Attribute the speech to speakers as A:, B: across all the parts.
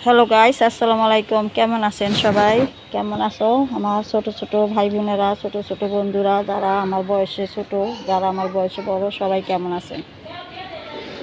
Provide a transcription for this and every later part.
A: Hello guys, আসসালামু আলাইকুম। কেমন আছেন সবাই? কেমন আছো আমার ছোট ছোট ভাই বোনেরা, ছোট ছোট বন্ধুরা, যারা আমার বয়সে ছোট, যারা আমার বয়সে বড়, সবাই কেমন আছেন?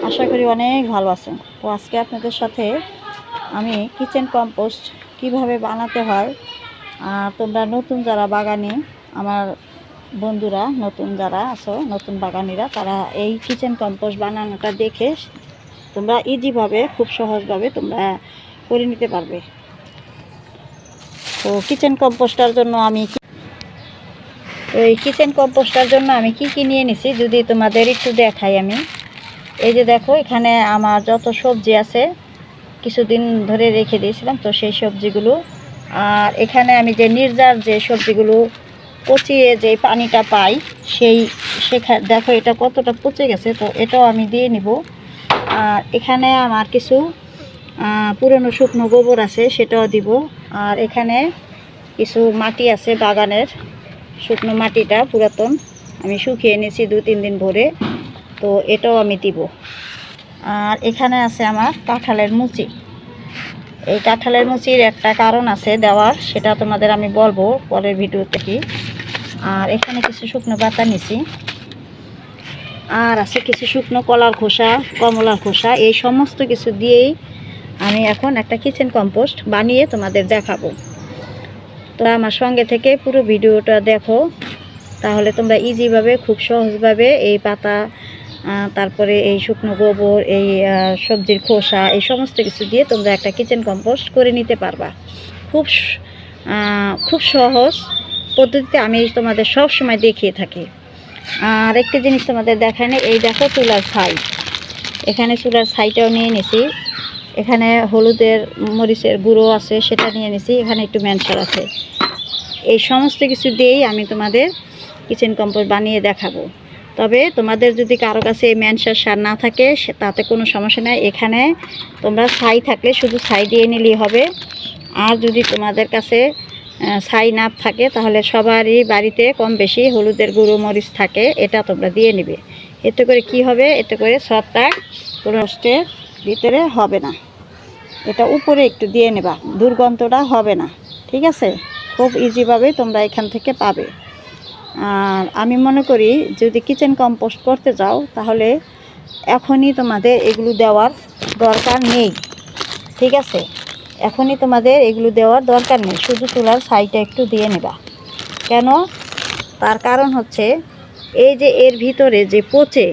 A: আশা করি অনেক ভালো আছেন। তো আজকে আপনাদের সাথে আমি কিচেন কম্পোস্ট কিভাবে বানাতে হয়, তোমরা নতুন যারা বাগানি, আমার বন্ধুরা নতুন যারা আছো, নতুন বাগানিরা, তারা এই কিচেন কম্পোস্ট বানানোটা দেখে তোমরা ইজিভাবে, খুব সহজভাবে তোমরা করে নিতে পারবে। তো কিচেন কম্পোস্টার জন্য আমি কি কি নিয়ে নিছি যদি তোমাদের একটু দেখাই। আমি এই যে দেখো, এখানে আমার যত সবজি আছে কিছুদিন ধরে রেখে দিয়েছিলাম, তো সেই সবজিগুলো। আর এখানে আমি যে নির্জার যে সবজিগুলো পচিয়ে যে পানিটা পাই, সেখানে দেখো এটা কতটা পচে গেছে, তো এটাও আমি দিয়ে নিব। আর এখানে আমার কিছু পুরনো শুকনো গোবর আছে, সেটাও দিব। আর এখানে কিছু মাটি আছে বাগানের, শুকনো মাটিটা পুরাতন, আমি শুকিয়ে এনেছি 2-3 দিন ভরে, তো এটাও আমি দিব। আর এখানে আছে আমার কাঁঠালের মুচি। এই কাঁঠালের মুচির একটা কারণ আছে দেওয়ার, সেটা তোমাদের আমি বলবো পরের ভিডিওতে কি। আর এখানে কিছু শুকনো পাতা নিছি, আর আছে কিছু শুকনো কলার খোসা, কমলার খোসা। এই সমস্ত কিছু দিয়েই আমি এখন একটা কিচেন কম্পোস্ট বানিয়ে তোমাদের দেখাবো। তো আমার সঙ্গে থেকে পুরো ভিডিওটা দেখো, তাহলে তোমরা ইজিভাবে, খুব সহজভাবে এই পাতা, তারপরে এই শুকনো গোবর, এই সবজির খোসা, এই সমস্ত কিছু দিয়ে তোমরা একটা কিচেন কম্পোস্ট করে নিতে পারবা। খুব সহজ পদ্ধতিতে আমি তোমাদের সব সময় দেখিয়ে থাকি। আর একটা জিনিস তোমাদের দেখায় না, এই দেখো চুলার ছাই। এখানে চুলার ছাইটাও নিয়ে নিছি। এখানে হলুদের মরিচের গুঁড়ো আছে, সেটা নিয়ে নিছি। এখানে একটু ম্যানসার আছে। এই সমস্ত কিছু দিয়েই আমি তোমাদের কিচেন কম্পোস্ট বানিয়ে দেখাবো। তবে তোমাদের যদি কারো কাছে এই ম্যানসার সার না থাকে, তাতে কোনো সমস্যা নেই। এখানে তোমরা ছাই থাকলে শুধু ছাই দিয়ে নিলেই হবে। আর যদি তোমাদের কাছে ছাই না থাকে, তাহলে সবারই বাড়িতে কম বেশি হলুদের গুঁড়ো মরিচ থাকে, এটা তোমরা দিয়ে নিবে। এতে করে কি হবে, এতে করে সবটা কোনো নষ্টের ভিতরে হবে না। এটা উপরে একটু দিয়ে নেবা, দুর্গন্ধটা হবে না। ঠিক আছে? খুব ইজিভাবে তোমরা এখান থেকে পাবে। আর আমি মনে করি যদি কিচেন কম্পোস্ট করতে যাও, তাহলে এখনই তোমাদের এগুলো দেওয়ার দরকার নেই। ঠিক আছে? এখনই তোমাদের এগুলো দেওয়ার দরকার নেই, শুধু চুলার ছাইটা একটু দিয়ে নেবা। কেন? তার কারণ হচ্ছে এই যে এর ভিতরে যে পচে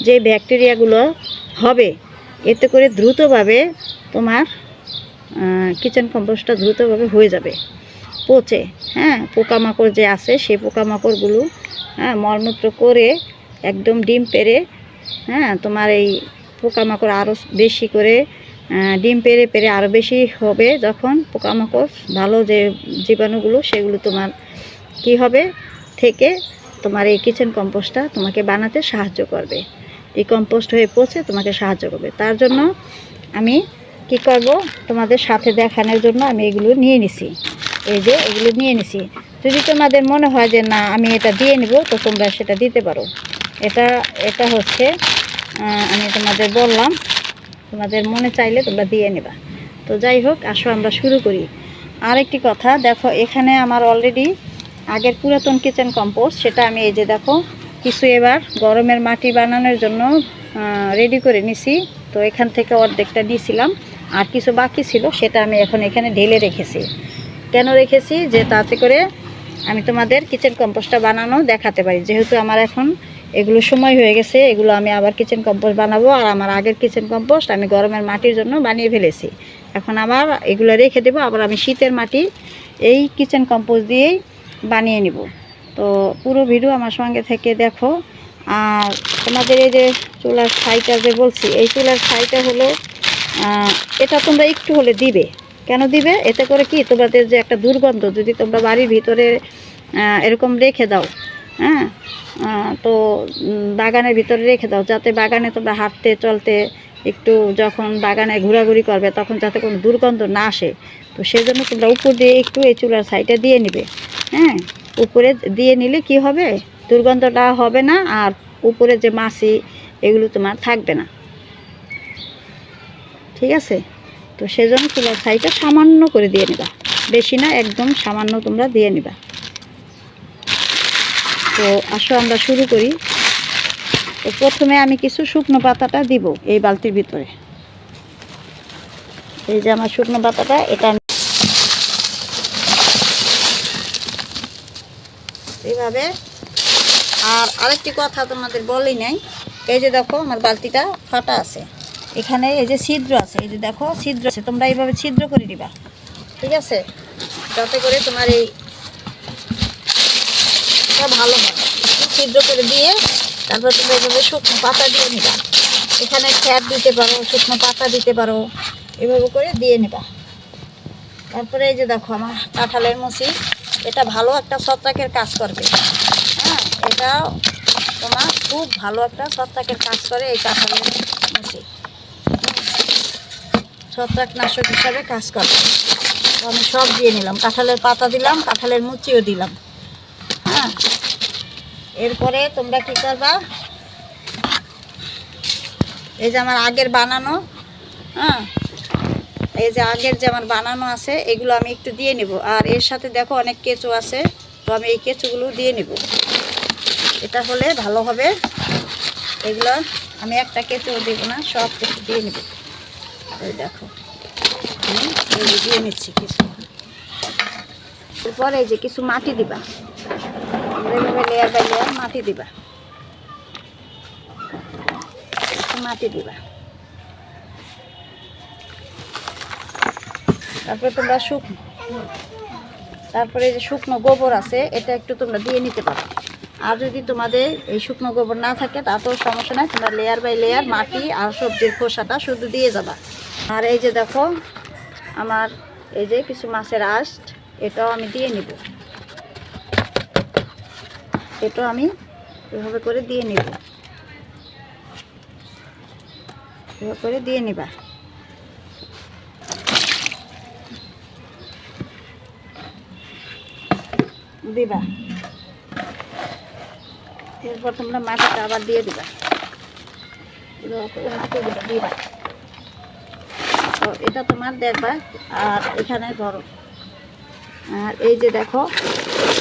A: যে ব্যাকটেরিয়াগুলো হবে, এতে করে দ্রুতভাবে তোমার কিচেন কম্পোস্টটা দ্রুতভাবে হয়ে যাবে। পচে, পোকামাকড় যে আছে, সেই পোকামাকড়গুলো মলমূত্র করে একদম ডিম পেড়ে, তোমার এই পোকামাকড় আরও বেশি করে ডিম পেড়ে পেড়ে আরও বেশি হবে। যখন পোকামাকড় ভালো যে জীবাণুগুলো, সেগুলো তোমার কি হবে থেকে তোমার এই কিচেন কম্পোস্টটা তোমাকে বানাতে সাহায্য করবে। এই কম্পোস্ট হয়ে পচে তোমাকে সাহায্য করবে। তার জন্য আমি কি করব, তোমাদের সাথে দেখানোর জন্য আমি এগুলো নিয়ে নিছি। এই যে এগুলো নিয়ে নিছি। যদি তোমাদের মনে হয় যে না আমি এটা দিয়ে নিব, তো তোমরা সেটা দিতে পারো। এটা হচ্ছে আমি তোমাদের বললাম, তোমাদের মনে চাইলে তোমরা দিয়ে নেবা। তো যাই হোক, আসো আমরা শুরু করি। আরেকটি কথা দেখো, এখানে আমার অলরেডি আগের পুরাতন কিচেন কম্পোস্ট, সেটা আমি এই যে দেখো কিছু এবার গরমের মাটি বানানোর জন্য রেডি করে নিছি। তো এখান থেকে অর্ধেকটা দিয়েছিলাম, আর কিছু বাকি ছিল, সেটা আমি এখন এখানে ঢেলে রেখেছি। কেন রেখেছি? যে তাতে করে আমি তোমাদের কিচেন কম্পোস্টটা বানানো দেখাতে পারি। যেহেতু আমার এখন এগুলো সময় হয়ে গেছে, এগুলো আমি আবার কিচেন কম্পোস্ট বানাবো। আর আমার আগের কিচেন কম্পোস্ট আমি গরমের মাটির জন্য বানিয়ে ফেলেছি। এখন আবার এগুলো রেখে দেবো, আবার আমি শীতের মাটি এই কিচেন কম্পোস্ট দিয়েই বানিয়ে নিব। তো পুরো ভিডিও আমার সঙ্গে থেকে দেখো। আর তোমাদের এই যে চুলার ছাইটা যে বলছি, এই চুলার ছাইটা হলো, এটা তোমরা একটু হলে দিবে। কেন দিবে? এতে করে কি, তোমাদের যে একটা দুর্গন্ধ, যদি তোমরা বাড়ির ভিতরে এরকম রেখে দাও, তো বাগানের ভিতরে রেখে দাও, যাতে বাগানে তোমরা হাঁটতে চলতে একটু যখন বাগানে ঘোরাঘুরি করবে, তখন যাতে কোনো দুর্গন্ধ না আসে। তো সেজন্য তোমরা উপর দিয়ে একটু এই চুলার ছাইটা দিয়ে নিবে। উপরে দিয়ে নিলে কি হবে, দুর্গন্ধটা হবে না, আর উপরে যে মাছি এগুলো তোমার থাকবে না। ঠিক আছে? তো সেজন্য চুলার ছাইটা সামান্য করে দিয়ে নিবা, বেশি না, একদম সামান্য তোমরা দিয়ে নিবা। তো আসো আমরা শুরু করি। তো প্রথমে আমি কিছু শুকনো পাতাটা দিব এই বালতির ভিতরে। এই যে আমার শুকনো পাতাটা, এটা এইভাবে। আর আরেকটি কথা তোমাদের বলি নাই, এই যে দেখো আমার বালতিটা ফাটা আছে, এখানে এই যে ছিদ্র আছে, এই যে দেখো ছিদ্র আছে, তোমরা এইভাবে ছিদ্র করে দিবা, ঠিক আছে, যাতে করে তোমার এইটা ভালো হয়। ছিদ্র করে দিয়ে তারপর তোমরা এইভাবে শুকনো পাতা দিয়ে নিবা, এখানে খ্যার দিতে পারো, শুকনো পাতা দিতে পারো, এভাবে করে দিয়ে নিবা। তারপরে এই যে দেখো আমার কাঁঠালের মুচি, এটা ভালো একটা ছত্রাকের কাজ করবে। হ্যাঁ, এটা তোমার খুব ভালো একটা ছত্রাকের কাজ করে এই কাঁঠালের মুচি, ছত্রাকনাশক হিসাবে কাজ করে। তো আমি সব দিয়ে নিলাম, কাঁঠালের পাতা দিলাম, কাঁঠালের মুচিও দিলাম। হ্যাঁ, এরপরে তোমরা কি করবা, এই যে আমার আগের বানানো, হ্যাঁ, এই যে আগের যে আমার বানানো আছে এগুলো আমি একটু দিয়ে নিব। আর এর সাথে দেখো অনেক কেঁচো আছে, তো আমি এই কেঁচোগুলো দিয়ে নিব, এটা হলে ভালো হবে। এগুলো আমি একটা কেঁচো দেবো না, সব কিছু দিয়ে নিব। এই দেখো আমি দিয়ে নিচ্ছি কিছু। এরপর এই যে কিছু মাটি দিবা, এইভাবে লেয়ার বাই লেয়ার মাটি দিবা, কিছু মাটি দিবা। তারপরে তোমরা তারপরে এই যে শুকনো গোবর আছে, এটা একটু তোমরা দিয়ে নিতে পারো। আর যদি তোমাদের এই শুকনো গোবর না থাকে তাতেও সমস্যা নাই, তোমরা লেয়ার বাই লেয়ার মাটি আর সবজির খোসাটা শুধু দিয়ে যাবা। আর এই যে দেখো আমার এই যে কিছু মাছের আঁশ, এটাও আমি দিয়ে নিব, এটাও আমি এভাবে করে দিয়ে নিব, এভাবে করে দিয়ে নিবা। দিবা, এরপর তোমরা মাটিটা আবার দিয়ে দিবা, মাটি দিবা। তো এটা তোমার দেখবা। আর এখানে ধরো, আর এই যে দেখো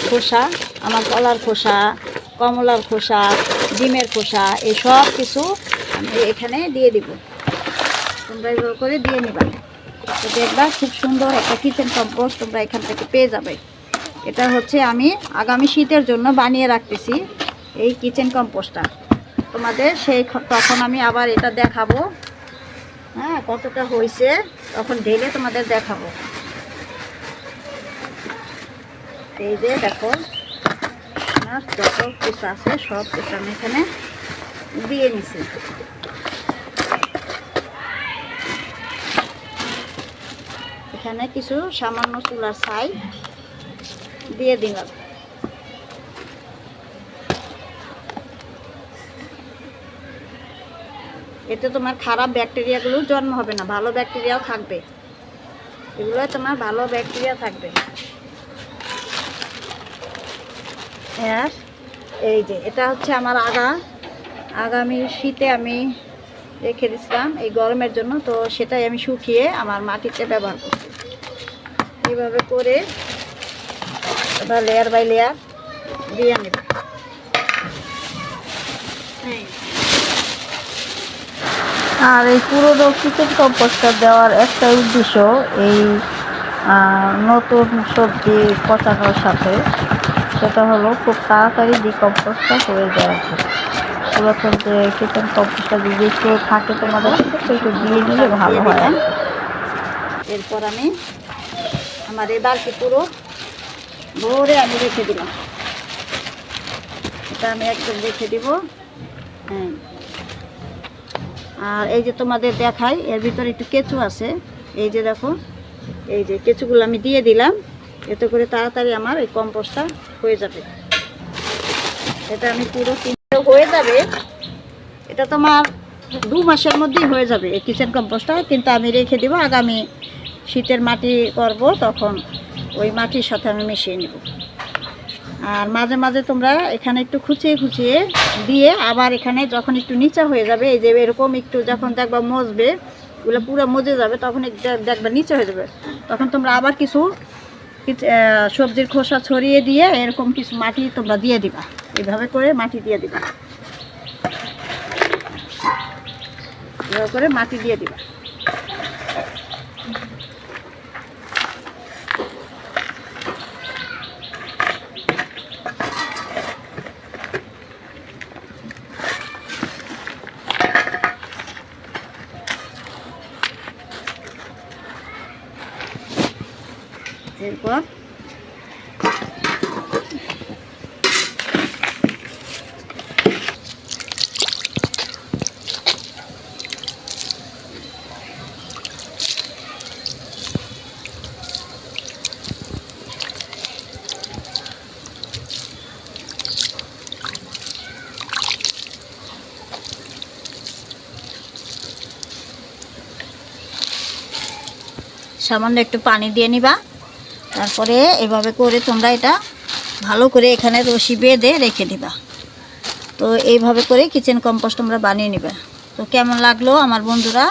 A: খোসা, আমার কলার খোসা, কমলার খোসা, ডিমের খোসা, এই সব কিছু আমি এখানে দিয়ে দিব, তোমরা এভাবে করে দিয়ে নিবা। তো দেখবা খুব সুন্দর একটা কিচেন কম্পোস্ট তোমরা এখান থেকে পেয়ে যাবে। এটা হচ্ছে আমি আগামী শীতের জন্য বানিয়ে রাখতেছি এই কিচেন কম্পোস্টটা তোমাদের, তখন আমি আবার এটা দেখাবো। হ্যাঁ, কতটা হয়েছে তখন ঢেলে তোমাদের দেখাবো। এই যে দেখো আমার যত কিছু আছে সব কিছু আমি এখানে দিয়ে নিছি। এখানে কিছু সামান্য চুলার ছাই দিয়ে দিলাম। এতে তোমার খারাপ ব্যাকটেরিয়াগুলো জন্ম হবে না, ভালো ব্যাকটেরিয়াও থাকবে, এগুলো তোমার ভালো ব্যাকটেরিয়া থাকবে। হ্যাঁ, এই যে এটা হচ্ছে আমার আগামী শীতে আমি রেখে দিয়েছিলাম এই গরমের জন্য, তো সেটাই আমি শুকিয়ে আমার মাটিতে ব্যবহার করছি। এইভাবে করে এবার লেয়ার বাই লেয়ার দিয়ে নেব। আর এই পুরোনো কিচেন কম্পোস্টটা দেওয়ার একটাই উদ্দেশ্য, এই নতুন সবজি পচানোর সাথে, সেটা হলো খুব তাড়াতাড়ি ডিকম্পোস্টটা হয়ে যায় আর কি। পুরাতন যে কিচেন কম্পোস্টটা যদি একটু থাকে তোমাদের একটু দিয়ে নিলে ভালো হয়। এরপর আমি আমার এই বালতি পুরো ভরে আমি রেখে দিলাম, এটা আমি একদম রেখে দিব। হ্যাঁ, আর এই যে তোমাদের দেখাই, এর ভিতরে একটু কেঁচু আছে, এই যে দেখো, এই যে কেঁচুগুলো আমি দিয়ে দিলাম, এতে করে তাড়াতাড়ি আমার এই কম্পোস্টটা হয়ে যাবে। এটা আমি পুরো হয়ে যাবে, এটা তোমার 2 মাসের মধ্যেই হয়ে যাবে এই কিচেন কম্পোস্টটা, কিন্তু আমি রেখে দিব, আগামী শীতের মাটি করব তখন ওই মাটির সাথে আমি মিশিয়ে নেব। আর মাঝে মাঝে তোমরা এখানে একটু খুঁচিয়ে দিয়ে আবার এখানে যখন একটু নিচা হয়ে যাবে, এই যে এরকম একটু যখন দেখবা মজবে, এগুলো পুরো মজে যাবে, তখন দেখবে নিচে হয়ে যাবে। তখন তোমরা আবার কিছু সবজির খোসা ছড়িয়ে দিয়ে এরকম কিছু মাটি তোমরা দিয়ে দিবা, এইভাবে করে মাটি দিয়ে দিবা, এভাবে করে মাটি দিয়ে দিবা। এরপর সামান্য একটু পানি দিয়ে নিবা, তারপরে এভাবে করে তোমরা এটা ভালো করে এখানে রশি বেঁধে রেখে দিবা। তো এইভাবে করে কিচেন কম্পোস্ট তোমরা বানিয়ে নিবে। তো কেমন লাগলো আমার বন্ধুরা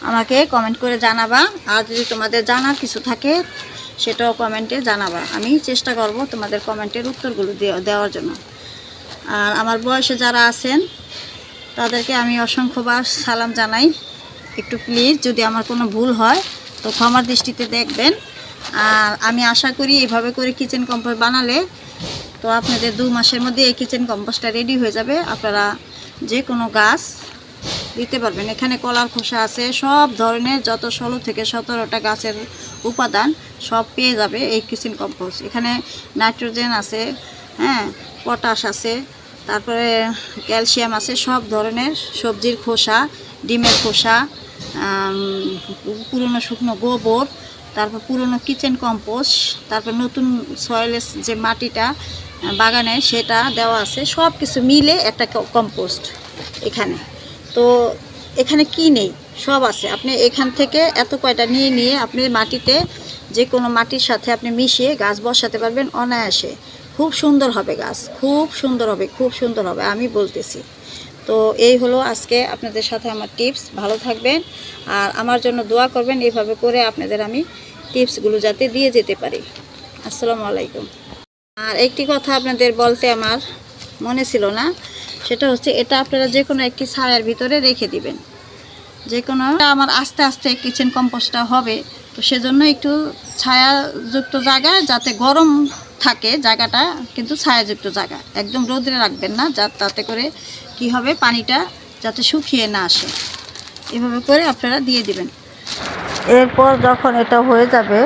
A: আমাকে কমেন্ট করে জানাবা, আর যদি তোমাদের জানার কিছু থাকে সেটাও কমেন্টে জানাবা, আমি চেষ্টা করব তোমাদের কমেন্টের উত্তরগুলো দেওয়ার জন্য। আর আমার বয়সে যারা আছেন তাদেরকে আমি অসংখ্যবার সালাম জানাই। একটু প্লিজ যদি আমার কোনো ভুল হয় তো ক্ষমার দৃষ্টিতে দেখবেন। আর আমি আশা করি এইভাবে করে কিচেন কম্পোস্ট বানালে তো আপনাদের 2 মাসের মধ্যে এই কিচেন কম্পোস্টটা রেডি হয়ে যাবে, আপনারা যে কোনো গাছ দিতে পারবেন। এখানে কলার খোসা আছে, সব ধরনের যত 16 থেকে 17টা গাছের উপাদান সব পেয়ে যাবে এই কিচেন কম্পোস্ট। এখানে নাইট্রোজেন আছে, হ্যাঁ, পটাশ আছে, তারপরে ক্যালসিয়াম আছে, সব ধরনের সবজির খোসা, ডিমের খোসা, পুরনো শুকনো গোবর, তারপর পুরনো কিচেন কম্পোস্ট, তারপর নতুন সয়েলের যে মাটিটা বাগানে সেটা দেওয়া আছে, সব কিছু মিলে একটা কম্পোস্ট এখানে। তো এখানে কি নেই সব আছে, আপনি এখান থেকে এত কয়টা নিয়ে আপনি মাটিতে যে কোনো মাটির সাথে আপনি মিশিয়ে গাছ বসাতে পারবেন অনায়াসে। খুব সুন্দর হবে গাছ, খুব সুন্দর হবে, খুব সুন্দর হবে, আমি বলতেছি। তো এই হলো আজকে আপনাদের সাথে আমার টিপস। ভালো থাকবেন আর আমার জন্য দোয়া করবেন, এইভাবে করে আপনাদের আমি টিপসগুলো যাতে দিয়ে যেতে পারি। আসসালামু আলাইকুম। আর একটি কথা আপনাদের বলতে আমার মনে ছিল না, সেটা হচ্ছে এটা আপনারা যে কোনো একটি ছায়ার ভিতরে রেখে দিবেন। যে কোনো আমার আস্তে আস্তে কিচেন কম্পোস্টটা হবে, তো সেজন্য একটু ছায়াযুক্ত জায়গায় যাতে গরম থাকে জায়গাটা, কিন্তু ছায়াযুক্ত জায়গা, একদম রোদে রাখবেন না, তাতে করে কি হবে পানিটা যাতে শুকিয়ে না আসে। এভাবে করে আপনারা দিয়ে দিবেন। এরপর যখন এটা হয়ে যাবে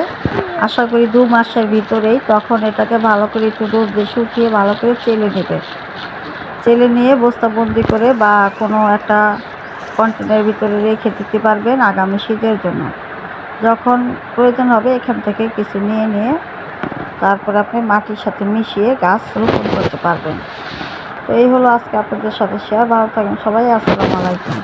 A: আশা করি 2 মাসের ভিতরেই, তখন এটাকে ভালো করে একটু রোদে শুকিয়ে ভালো করে চেলে নেবেন। চেলে নিয়ে বস্তাবন্দি করে বা কোনো একটা কন্টেনারের ভিতরে রেখে দিতে পারবেন আগামী শীতের জন্য। যখন প্রয়োজন হবে এখান থেকে কিছু নিয়ে তারপর আপনি মাটির সাথে মিশিয়ে গাছ রোপণ করতে পারবেন। তো এই হলো আজকে আপনাদের সাথে শেয়ার। ভালো থাকবেন সবাই, আসসালামু আলাইকুম।